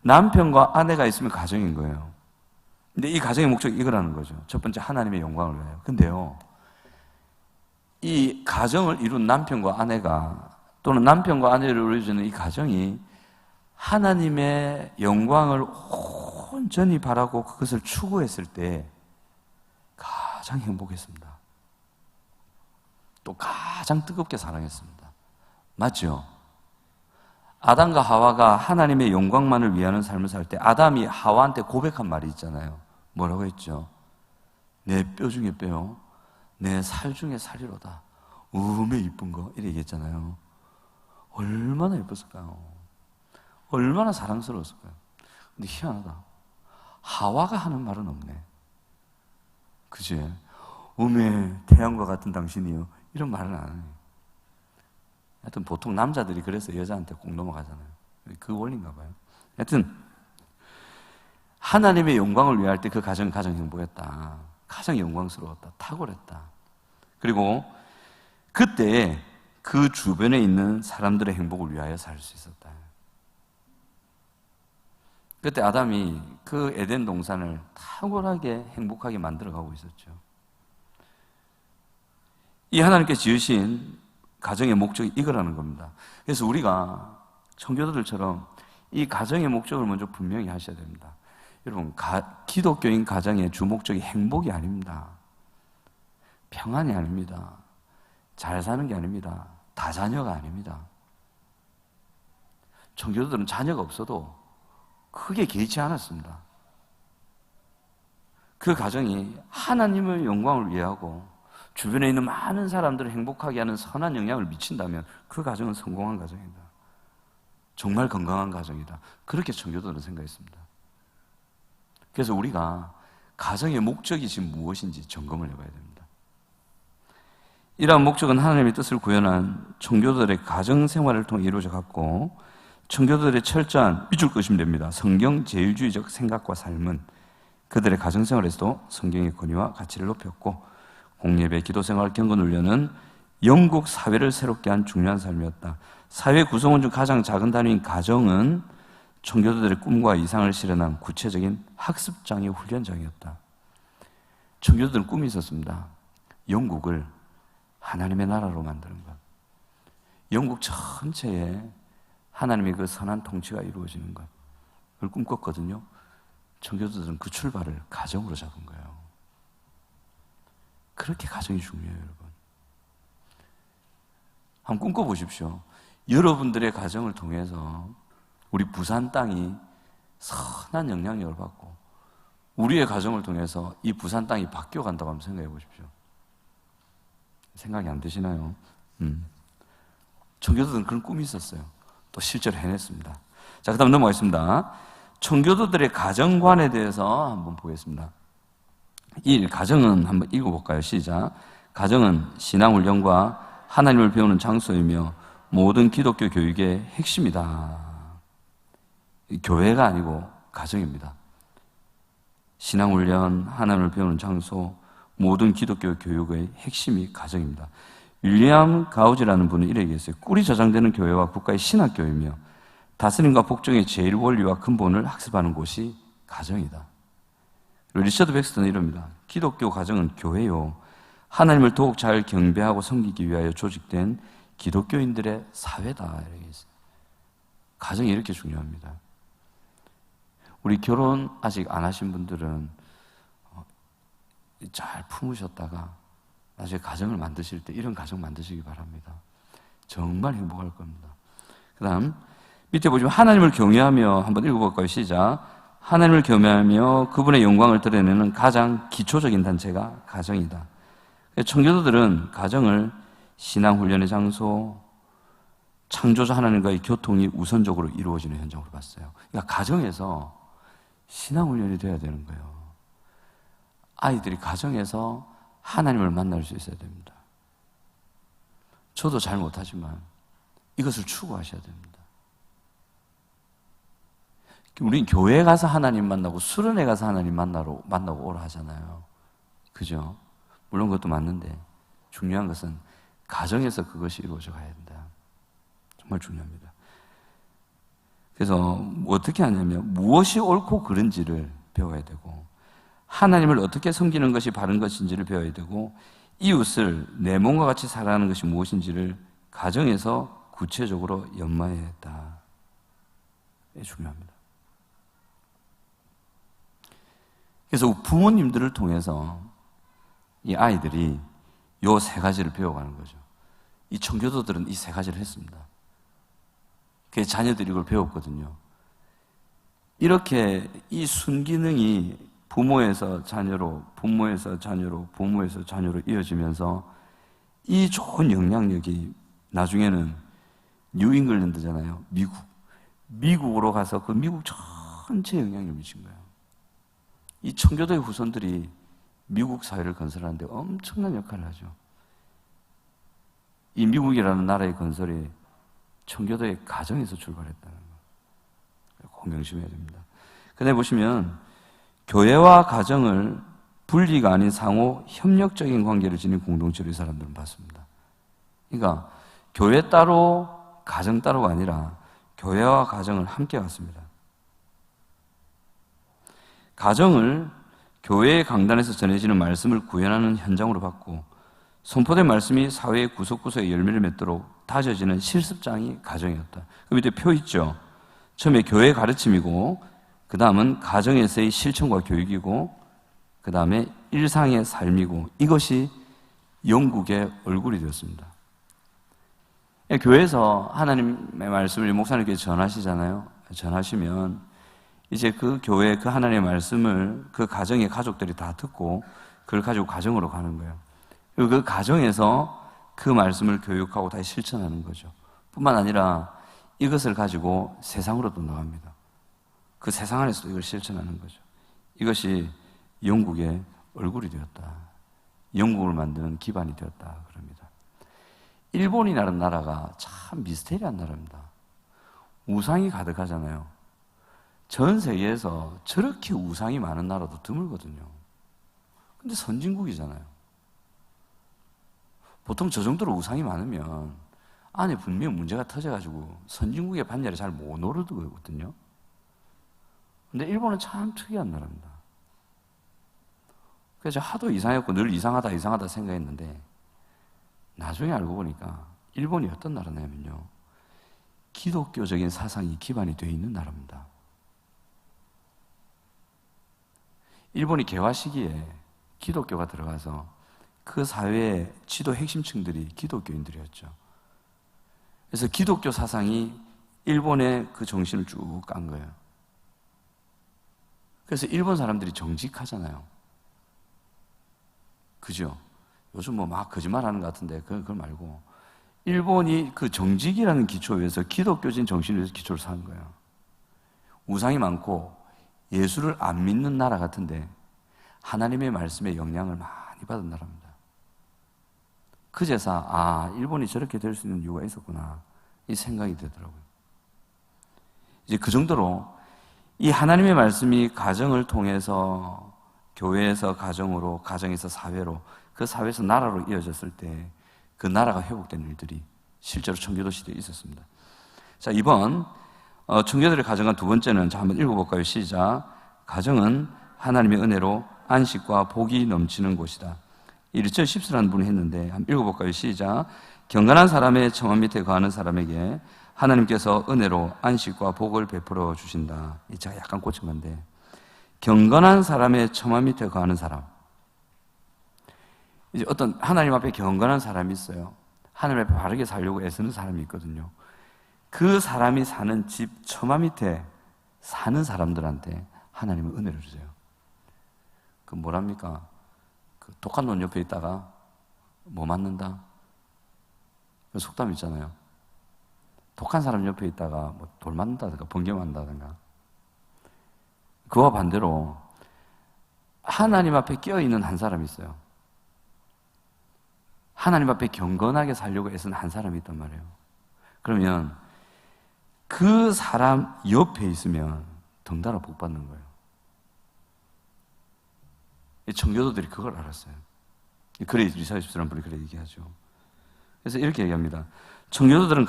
남편과 아내가 있으면 가정인 거예요. 근데 이 가정의 목적이 이거라는 거죠. 첫 번째 하나님의 영광을 위하여. 근데요, 이 가정을 이룬 남편과 아내가 또는 남편과 아내를 이루어주는 이 가정이 하나님의 영광을 온전히 바라고 그것을 추구했을 때 가장 행복했습니다. 또 가장 뜨겁게 사랑했습니다. 맞죠? 아담과 하와가 하나님의 영광만을 위하는 삶을 살 때 아담이 하와한테 고백한 말이 있잖아요. 뭐라고 했죠? 내 뼈 중에 뼈요, 내 살 중에 살이로다. 음에 이쁜 거 이렇게 얘기했잖아요. 얼마나 예뻤을까요? 얼마나 사랑스러웠을까요? 근데 희한하다. 하와가 하는 말은 없네. 그치? 음에 태양과 같은 당신이요, 이런 말은 안 해요. 하여튼 보통 남자들이 그래서 여자한테 꼭 넘어가잖아요. 그 원리인가 봐요. 하여튼 하나님의 영광을 위할 때 그 가정 행복했다. 가장 영광스러웠다. 탁월했다. 그리고 그때 그 주변에 있는 사람들의 행복을 위하여 살 수 있었다. 그때 아담이 그 에덴 동산을 탁월하게 행복하게 만들어가고 있었죠. 이 하나님께 지으신 가정의 목적이 이거라는 겁니다. 그래서 우리가 청교도들처럼 이 가정의 목적을 먼저 분명히 하셔야 됩니다. 여러분, 기독교인 가정의 주목적이 행복이 아닙니다. 평안이 아닙니다. 잘 사는 게 아닙니다. 다자녀가 아닙니다. 청교도들은 자녀가 없어도 크게 개의치 않았습니다. 그 가정이 하나님의 영광을 위하고 주변에 있는 많은 사람들을 행복하게 하는 선한 영향을 미친다면 그 가정은 성공한 가정이다. 정말 건강한 가정이다. 그렇게 청교도는 생각했습니다. 그래서 우리가 가정의 목적이 지금 무엇인지 점검을 해봐야 됩니다. 이러한 목적은 하나님의 뜻을 구현한 청교도들의 가정 생활을 통해 이루어져 갔고, 청교도들의 철저한 미줄것이면 됩니다. 성경 제일주의적 생각과 삶은 그들의 가정 생활에서도 성경의 권위와 가치를 높였고, 공예배, 기도생활, 경건훈련은 영국 사회를 새롭게 한 중요한 삶이었다. 사회 구성원 중 가장 작은 단위인 가정은 청교도들의 꿈과 이상을 실현한 구체적인 학습장의 훈련장이었다. 청교도들은 꿈이 있었습니다. 영국을 하나님의 나라로 만드는 것. 영국 전체에 하나님의 그 선한 통치가 이루어지는 것. 그걸 꿈꿨거든요. 청교도들은 그 출발을 가정으로 잡은 거예요. 그렇게 가정이 중요해요, 여러분. 한번 꿈꿔보십시오. 여러분들의 가정을 통해서 우리 부산 땅이 선한 영향력을 받고 우리의 가정을 통해서 이 부산 땅이 바뀌어간다고 한번 생각해 보십시오. 생각이 안 되시나요? 청교도들은 그런 꿈이 있었어요. 또 실제로 해냈습니다. 자, 그 다음 넘어가겠습니다. 청교도들의 가정관에 대해서 한번 보겠습니다. 1. 가정은 한번 읽어볼까요? 시작. 가정은 신앙훈련과 하나님을 배우는 장소이며 모든 기독교 교육의 핵심이다. 교회가 아니고 가정입니다. 신앙훈련, 하나님을 배우는 장소, 모든 기독교 교육의 핵심이 가정입니다. 윌리엄 가우지라는 분은 이렇게 얘기했어요. 꿀이 저장되는 교회와 국가의 신학교이며 다스림과 복종의 제일 원리와 근본을 학습하는 곳이 가정이다. 리처드 백스턴은 이럽니다. 기독교 가정은 교회요, 하나님을 더욱 잘 경배하고 섬기기 위하여 조직된 기독교인들의 사회다. 이렇게 했어요. 가정이 이렇게 중요합니다. 우리 결혼 아직 안 하신 분들은 잘 품으셨다가 나중에 가정을 만드실 때 이런 가정 만드시기 바랍니다. 정말 행복할 겁니다. 그 다음 밑에 보시면 하나님을 경외하며 한번 읽어볼까요? 시작. 하나님을 경외하며 그분의 영광을 드러내는 가장 기초적인 단체가 가정이다. 청교도들은 가정을 신앙훈련의 장소, 창조자 하나님과의 교통이 우선적으로 이루어지는 현장으로 봤어요. 그러니까 가정에서 신앙훈련이 돼야 되는 거예요. 아이들이 가정에서 하나님을 만날 수 있어야 됩니다. 저도 잘 못하지만 이것을 추구하셔야 됩니다. 우린 교회에 가서 하나님 만나고 수련회 가서 하나님 만나고 오라 하잖아요. 그죠? 물론 그것도 맞는데 중요한 것은 가정에서 그것이 이루어져 가야 된다. 정말 중요합니다. 그래서 어떻게 하냐면 무엇이 옳고 그른지를 배워야 되고 하나님을 어떻게 섬기는 것이 바른 것인지를 배워야 되고 이웃을 내 몸과 같이 살아가는 것이 무엇인지를 가정에서 구체적으로 연마해야 했다. 이게 중요합니다. 그래서 부모님들을 통해서 이 아이들이 요 세 가지를 배워가는 거죠. 이 청교도들은 이 세 가지를 했습니다. 그래서 자녀들이 이걸 배웠거든요. 이렇게 이 순기능이 부모에서 자녀로, 부모에서 자녀로, 부모에서 자녀로 이어지면서 이 좋은 영향력이 나중에는 뉴잉글랜드잖아요. 미국으로 가서 그 미국 전체에 영향을 미친 거예요. 이 청교도의 후손들이 미국 사회를 건설하는데 엄청난 역할을 하죠. 이 미국이라는 나라의 건설이 청교도의 가정에서 출발했다는 거. 꼭 명심해야 됩니다. 그다음에 보시면 교회와 가정을 분리가 아닌 상호 협력적인 관계를 지닌 공동체로 이 사람들은 봤습니다. 그러니까 교회 따로 가정 따로가 아니라 교회와 가정을 함께 갔습니다. 가정을 교회의 강단에서 전해지는 말씀을 구현하는 현장으로 바꾸고 선포된 말씀이 사회의 구석구석에 열매를 맺도록 다져지는 실습장이 가정이었다. 그 밑에 표 있죠. 처음에 교회의 가르침이고 그 다음은 가정에서의 실천과 교육이고 그 다음에 일상의 삶이고 이것이 영국의 얼굴이 되었습니다. 교회에서 하나님의 말씀을 목사님께 전하시잖아요. 전하시면 이제 그 교회 그 하나님의 말씀을 그 가정의 가족들이 다 듣고 그걸 가지고 가정으로 가는 거예요. 그리고 그 가정에서 그 말씀을 교육하고 다시 실천하는 거죠. 뿐만 아니라 이것을 가지고 세상으로도 나갑니다. 그 세상 안에서도 이걸 실천하는 거죠. 이것이 영국의 얼굴이 되었다. 영국을 만드는 기반이 되었다. 그럽니다. 일본이라는 나라가 참 미스테리한 나라입니다. 우상이 가득하잖아요. 전 세계에서 저렇게 우상이 많은 나라도 드물거든요. 근데 선진국이잖아요. 보통 저 정도로 우상이 많으면 안에 분명히 문제가 터져가지고 선진국의 반열에 잘 못 오르거든요. 근데 일본은 참 특이한 나라입니다. 그래서 하도 이상했고 늘 이상하다 생각했는데 나중에 알고 보니까 일본이 어떤 나라냐면요. 기독교적인 사상이 기반이 되어 있는 나라입니다. 일본이 개화 시기에 기독교가 들어가서 그 사회의 지도 핵심층들이 기독교인들이었죠. 그래서 기독교 사상이 일본의 그 정신을 쭉 깐 거예요. 그래서 일본 사람들이 정직하잖아요. 그죠? 요즘 뭐 막 거짓말 하는 것 같은데 그걸 말고 일본이 그 정직이라는 기초 위에서 기독교진 정신 위에서 기초를 쌓은 거예요. 우상이 많고 예수를 안 믿는 나라 같은데 하나님의 말씀에 영향을 많이 받은 나라입니다. 그제서 일본이 저렇게 될 수 있는 이유가 있었구나 이 생각이 되더라고요. 이제 그 정도로 이 하나님의 말씀이 가정을 통해서 교회에서 가정으로, 가정에서 사회로, 그 사회에서 나라로 이어졌을 때 그 나라가 회복된 일들이 실제로 청교도 시대에 있었습니다. 자, 이번 청교도를 가정한 두 번째는 자 한번 읽어볼까요? 시작. 가정은 하나님의 은혜로 안식과 복이 넘치는 곳이다. 1절 10수라는 분이 했는데 한번 읽어볼까요? 시작. 경건한 사람의 처마 밑에 거하는 사람에게 하나님께서 은혜로 안식과 복을 베풀어 주신다. 이 제가 약간 꽂힌 건데 경건한 사람의 처마 밑에 거하는 사람. 이제 어떤 하나님 앞에 경건한 사람이 있어요. 하나님 앞에 바르게 살려고 애쓰는 사람이 있거든요. 그 사람이 사는 집 처마 밑에 사는 사람들한테 하나님은 은혜를 주세요. 그 뭐랍니까? 그 독한 논 옆에 있다가 뭐 맞는다? 그 속담 있잖아요. 독한 사람 옆에 있다가 뭐 돌 맞는다든가 번개 맞는다든가. 그와 반대로 하나님 앞에 끼어있는 한 사람이 있어요. 하나님 앞에 경건하게 살려고 애쓰는 한 사람이 있단 말이에요. 그러면 그 사람 옆에 있으면 덩달아 복 받는 거예요. 청교도들이 그걸 알았어요. 그래 리사 집사람 분이 그래 얘기하죠. 그래서 이렇게 얘기합니다. 청교도들은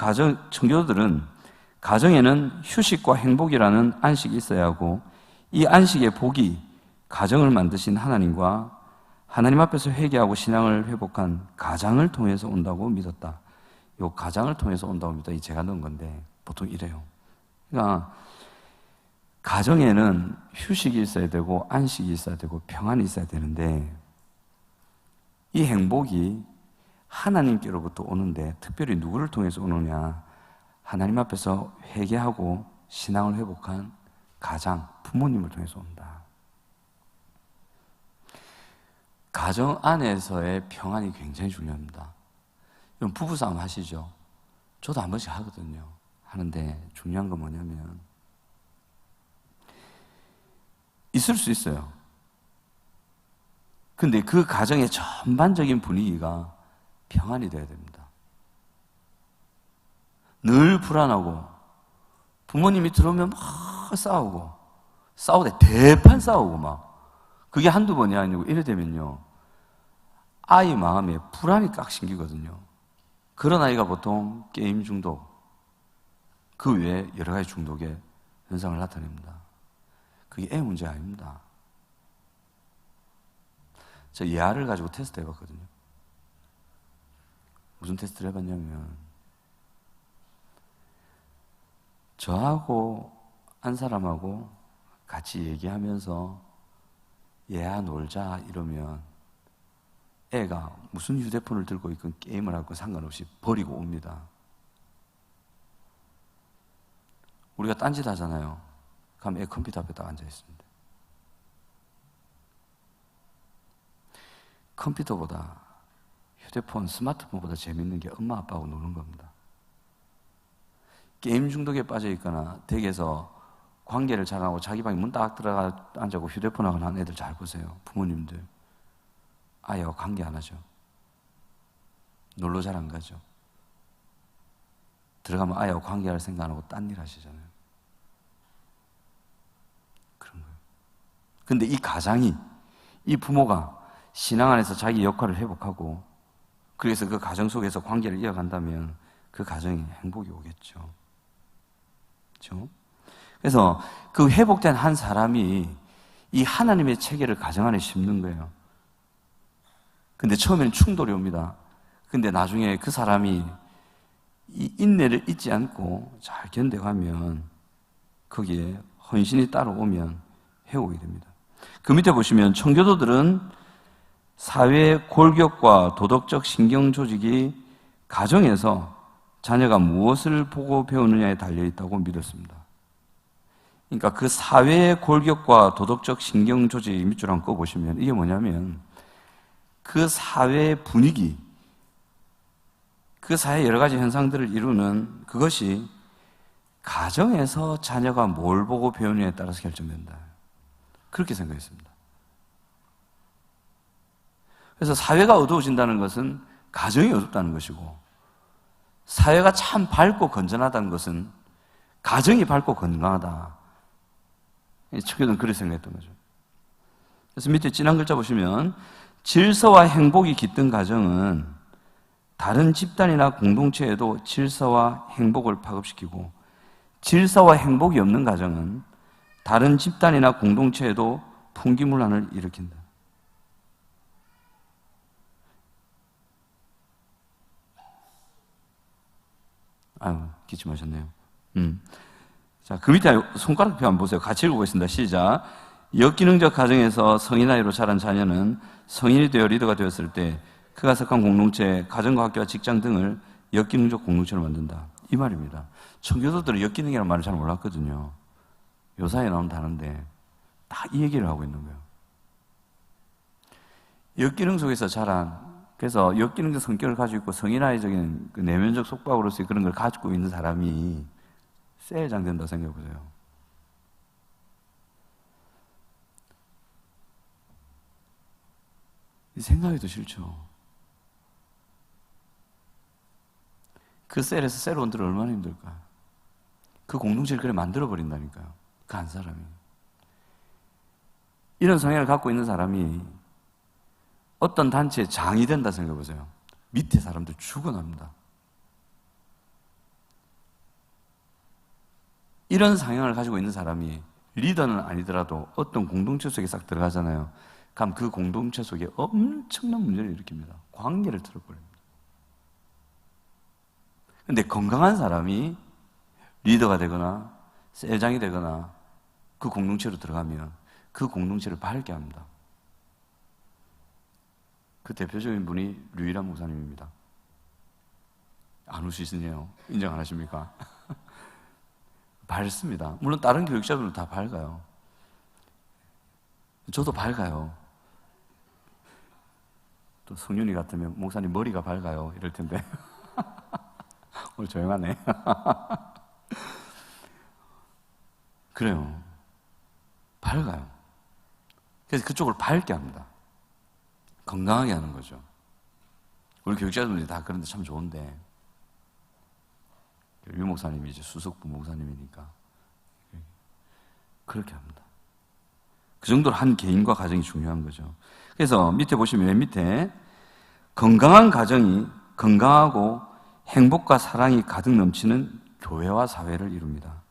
가정에는 휴식과 행복이라는 안식이 있어야 하고 이 안식의 복이 가정을 만드신 하나님과 하나님 앞에서 회개하고 신앙을 회복한 가장을 통해서 온다고 믿었다. 이 가장을 통해서 온다고 믿었다. 이 제가 넣은 건데 보통 이래요. 그러니까 가정에는 휴식이 있어야 되고 안식이 있어야 되고 평안이 있어야 되는데 이 행복이 하나님께로부터 오는데 특별히 누구를 통해서 오느냐? 하나님 앞에서 회개하고 신앙을 회복한 가장, 부모님을 통해서 온다. 가정 안에서의 평안이 굉장히 중요합니다. 여러분 부부싸움 하시죠? 저도 한 번씩 하거든요. 하는데 중요한 건 뭐냐면 있을 수 있어요. 근데 그 가정의 전반적인 분위기가 평안이 돼야 됩니다. 늘 불안하고 부모님이 들어오면 막 싸우고 대판 싸우고 막 그게 한두 번이 아니고 이래 되면요 아이 마음에 불안이 깍 생기거든요. 그런 아이가 보통 게임 중독 그 외에 여러 가지 중독의 현상을 나타냅니다. 그게 애 문제 아닙니다. 저 예아를 가지고 테스트 해봤거든요. 무슨 테스트를 해봤냐면, 저하고 한 사람하고 같이 얘기하면서 얘야 놀자 이러면 애가 무슨 휴대폰을 들고 있건 게임을 하고 상관없이 버리고 옵니다. 우리가 딴짓 하잖아요. 그럼 애 컴퓨터 앞에 딱 앉아 있습니다. 컴퓨터보다, 휴대폰, 스마트폰보다 재밌는 게 엄마 아빠하고 노는 겁니다. 게임 중독에 빠져 있거나 댁에서 관계를 잘하고 자기 방에 문 딱 들어가 앉아고 휴대폰하고 하는 애들 잘 보세요. 부모님들 아이하고 관계 안 하죠. 놀러 잘 안 가죠. 들어가면 아이하고 관계할 생각 안 하고 딴 일 하시잖아요. 그런 거예요. 근데 이 가장이, 이 부모가 신앙 안에서 자기 역할을 회복하고, 그래서 그 가정 속에서 관계를 이어간다면 그 가정에 행복이 오겠죠. 그렇죠? 그래서 그 회복된 한 사람이 이 하나님의 체계를 가정 안에 심는 거예요. 근데 처음에는 충돌이 옵니다. 근데 나중에 그 사람이 이 인내를 잊지 않고 잘 견뎌가면 거기에 헌신이 따라오면 회복이 됩니다. 그 밑에 보시면 청교도들은 사회의 골격과 도덕적 신경 조직이 가정에서 자녀가 무엇을 보고 배우느냐에 달려있다고 믿었습니다. 그러니까 그 사회의 골격과 도덕적 신경 조직 밑줄 한번 꺼보시면 이게 뭐냐면 그 사회의 분위기, 그 사회의 여러 가지 현상들을 이루는 그것이 가정에서 자녀가 뭘 보고 배우느냐에 따라서 결정된다. 그렇게 생각했습니다. 그래서 사회가 어두워진다는 것은 가정이 어둡다는 것이고, 사회가 참 밝고 건전하다는 것은 가정이 밝고 건강하다. 청교도는 그렇게 생각했던 거죠. 그래서 밑에 진한 글자 보시면 질서와 행복이 깃든 가정은 다른 집단이나 공동체에도 질서와 행복을 파급시키고, 질서와 행복이 없는 가정은 다른 집단이나 공동체에도 풍기문란을 일으킨다. 아유, 기침하셨네요. 자, 그 밑에 손가락표 한번 보세요. 같이 읽어보겠습니다. 시작. 역기능적 가정에서 성인 아이로 자란 자녀는 성인이 되어 리더가 되었을 때 그가 속한 공동체, 가정과 학교와 직장 등을 역기능적 공동체로 만든다. 이 말입니다. 청교도들은 역기능이라는 말을 잘 몰랐거든요. 요사에 나온 단어인데 다 이 얘기를 하고 있는 거예요. 역기능 속에서 자란, 그래서 역기능적 성격을 가지고 있고 성인아이적인 그 내면적 속박으로서의 그런 걸 가지고 있는 사람이 쎄장 된다 생각해 보세요. 생각해도 싫죠. 그 셀에서 셀 온들은 얼마나 힘들까. 그 공동체를 그래 만들어버린다니까요. 그 한 사람이. 이런 성향을 갖고 있는 사람이 어떤 단체의 장이 된다 생각해 보세요. 밑에 사람들 죽어납니다. 이런 성향을 가지고 있는 사람이 리더는 아니더라도 어떤 공동체 속에 싹 들어가잖아요. 그럼 그 공동체 속에 엄청난 문제를 일으킵니다. 관계를 틀어버립니다. 근데 건강한 사람이 리더가 되거나 셀장이 되거나 그 공동체로 들어가면 그 공동체를 밝게 합니다. 그 대표적인 분이 류일한 목사님입니다. 안 웃으시네요. 인정 안 하십니까? 밝습니다. 물론 다른 교육자들도 다 밝아요. 저도 밝아요. 또 성윤이 같으면 목사님 머리가 밝아요 이럴 텐데 오늘 조용하네. 그래요. 밝아요. 그래서 그쪽을 밝게 합니다. 건강하게 하는 거죠. 우리 교육자분들이 다 그런데 참 좋은데 유 목사님이 이제 수석부 목사님이니까 그렇게 합니다. 그 정도로 한 개인과 가정이 중요한 거죠. 그래서 밑에 보시면 맨 밑에 건강한 가정이 건강하고 행복과 사랑이 가득 넘치는 교회와 사회를 이룹니다.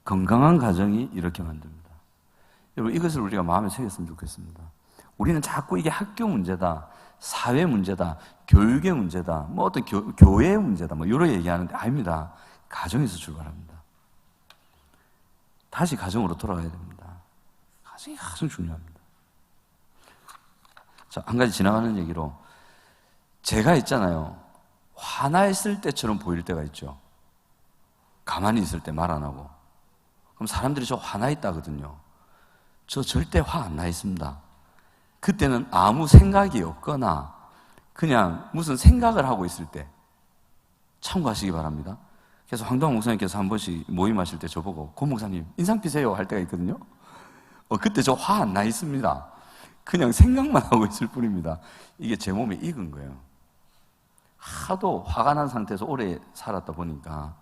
건강한 가정이 이렇게 만듭니다. 여러분, 이것을 우리가 마음에 새겼으면 좋겠습니다. 우리는 자꾸 이게 학교 문제다, 사회 문제다, 교육의 문제다, 뭐 어떤 교회의 문제다, 뭐 이런 얘기하는데 아닙니다. 가정에서 출발합니다. 다시 가정으로 돌아가야 됩니다. 가정이 가장 중요합니다. 자, 한 가지 지나가는 얘기로, 제가 있잖아요, 화나 있을 때처럼 보일 때가 있죠. 가만히 있을 때 말 안 하고. 그럼 사람들이 저 화나 있다거든요. 저 절대 화 안 나 있습니다. 그때는 아무 생각이 없거나 그냥 무슨 생각을 하고 있을 때 참고하시기 바랍니다. 그래서 황동환 목사님께서 한 번씩 모임하실 때 저보고 고 목사님 인상 피세요 할 때가 있거든요. 그때 저 화 안 나 있습니다. 그냥 생각만 하고 있을 뿐입니다. 이게 제 몸에 익은 거예요. 하도 화가 난 상태에서 오래 살았다 보니까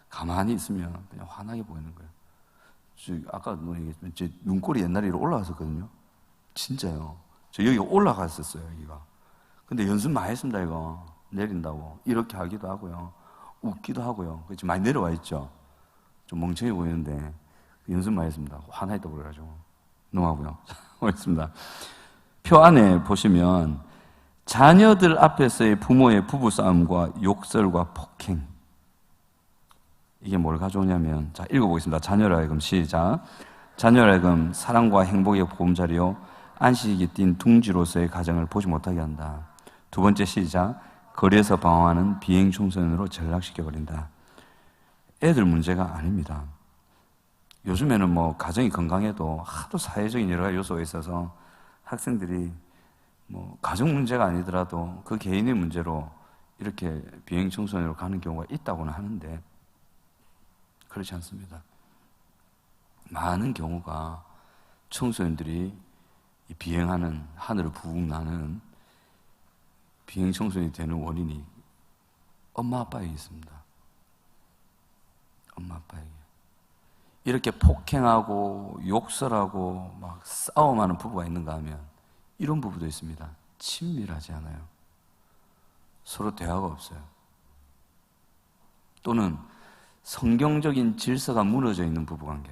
가만히 있으면 그냥 화나게 보이는 거예요. 아까 뭐 얘기했지만 제 눈꼬리 옛날에 이렇게 올라갔었거든요. 진짜요. 저 여기 올라갔었어요, 여기가. 근데 연습 많이 했습니다, 이거. 내린다고. 이렇게 하기도 하고요. 웃기도 하고요. 지금 많이 내려와 있죠. 좀 멍청해 보이는데 연습 많이 했습니다. 화나 있다고 그래가지고. 넘어가고요. 하겠습니다. 표 안에 보시면 자녀들 앞에서의 부모의 부부싸움과 욕설과 폭행, 이게 뭘 가져오냐면, 자, 읽어보겠습니다. 자녀를 하여금, 시작. 자녀를 하여금 사랑과 행복의 보금자리요 안식이 띈 둥지로서의 가정을 보지 못하게 한다. 두 번째, 시작. 거리에서 방황하는 비행 청소년으로 전락시켜버린다. 애들 문제가 아닙니다. 요즘에는 뭐 가정이 건강해도 하도 사회적인 여러 가지 요소가 있어서 학생들이 뭐 가정 문제가 아니더라도 그 개인의 문제로 이렇게 비행 청소년으로 가는 경우가 있다고는 하는데 그렇지 않습니다. 많은 경우가 청소년들이 비행하는, 하늘을 부욱 나는 비행 청소년이 되는 원인이 엄마 아빠에게 있습니다. 엄마 아빠에게. 이렇게 폭행하고 욕설하고 막 싸움하는 부부가 있는가 하면 이런 부부도 있습니다. 친밀하지 않아요. 서로 대화가 없어요. 또는 성경적인 질서가 무너져 있는 부부관계.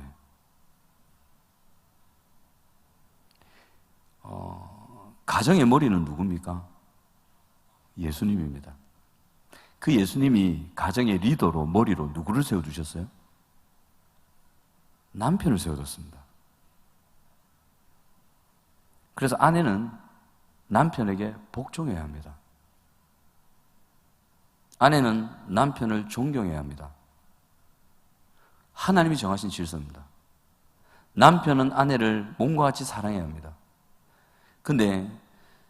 가정의 머리는 누굽니까? 예수님입니다. 그 예수님이 가정의 리더로, 머리로 누구를 세워두셨어요? 남편을 세워뒀습니다. 그래서 아내는 남편에게 복종해야 합니다. 아내는 남편을 존경해야 합니다. 하나님이 정하신 질서입니다. 남편은 아내를 몸과 같이 사랑해야 합니다. 근데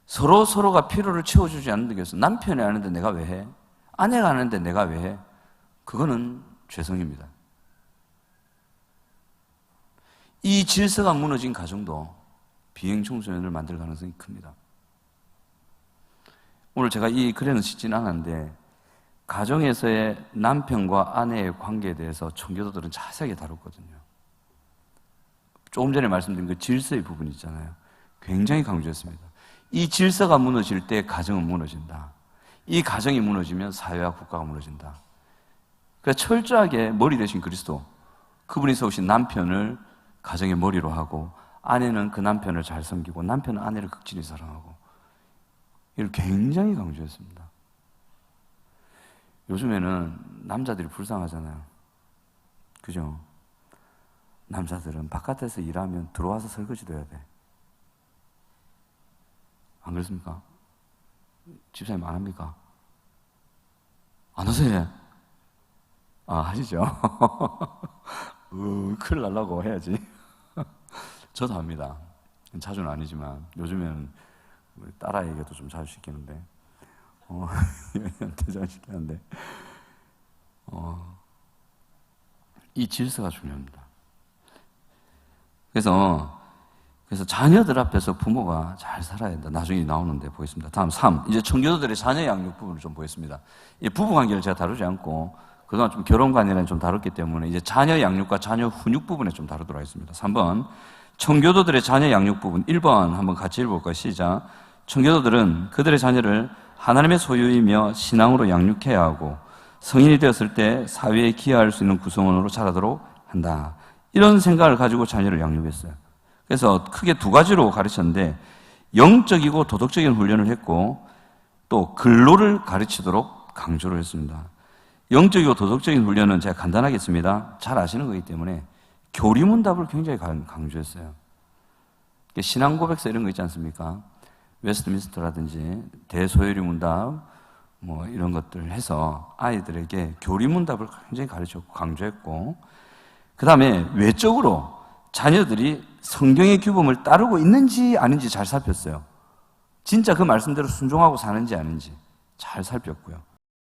서로가 필요를 채워주지 않는 데서 남편이 하는데 내가 왜 해? 아내가 하는데 내가 왜 해? 그거는 죄성입니다. 이 질서가 무너진 가정도 비행 청소년을 만들 가능성이 큽니다. 오늘 제가 이 글에는 싣지는 않았는데 가정에서의 남편과 아내의 관계에 대해서 청교도들은 자세하게 다뤘거든요. 조금 전에 말씀드린 그 질서의 부분 있잖아요. 굉장히 강조했습니다. 이 질서가 무너질 때 가정은 무너진다. 이 가정이 무너지면 사회와 국가가 무너진다. 그러니까 철저하게 머리 대신 그리스도, 그분이 세우신 남편을 가정의 머리로 하고 아내는 그 남편을 잘 섬기고 남편은 아내를 극진히 사랑하고, 이걸 굉장히 강조했습니다. 요즘에는 남자들이 불쌍하잖아요. 그죠? 남자들은 바깥에서 일하면 들어와서 설거지도 해야 돼. 안 그렇습니까? 집사님 안 합니까? 안 하세요? 하시죠? 큰일 날라고 해야지. 저도 합니다. 자주는 아니지만 요즘에는 우리 딸아이에게도 좀 자주 시키는데 대장 시키는데 이 질서가 중요합니다. 그래서 자녀들 앞에서 부모가 잘 살아야 된다. 나중에 나오는데 보겠습니다. 다음 3. 이제 청교도들의 자녀 양육 부분을 좀 보겠습니다. 이 부부 관계를 제가 다루지 않고 그동안 좀 결혼 관계는 좀 다뤘기 때문에 이제 자녀 양육과 자녀 훈육 부분에 좀 다루도록 하겠습니다. 3번. 청교도들의 자녀 양육 부분 1번 한번 같이 읽어볼까요? 시작. 청교도들은 그들의 자녀를 하나님의 소유이며 신앙으로 양육해야 하고 성인이 되었을 때 사회에 기여할 수 있는 구성원으로 자라도록 한다. 이런 생각을 가지고 자녀를 양육했어요. 그래서 크게 두 가지로 가르쳤는데 영적이고 도덕적인 훈련을 했고 또 근로를 가르치도록 강조를 했습니다. 영적이고 도덕적인 훈련은 제가 간단하게 했습니다. 잘 아시는 거기 때문에 교리문답을 굉장히 강조했어요. 신앙 고백서 이런 거 있지 않습니까? 웨스트민스터라든지 대소요리 문답 뭐 이런 것들을 해서 아이들에게 교리문답을 굉장히 가르쳤고 강조했고, 그 다음에 외적으로 자녀들이 성경의 규범을 따르고 있는지 아닌지 잘 살폈어요. 진짜 그 말씀대로 순종하고 사는지 아닌지 잘 살폈고요.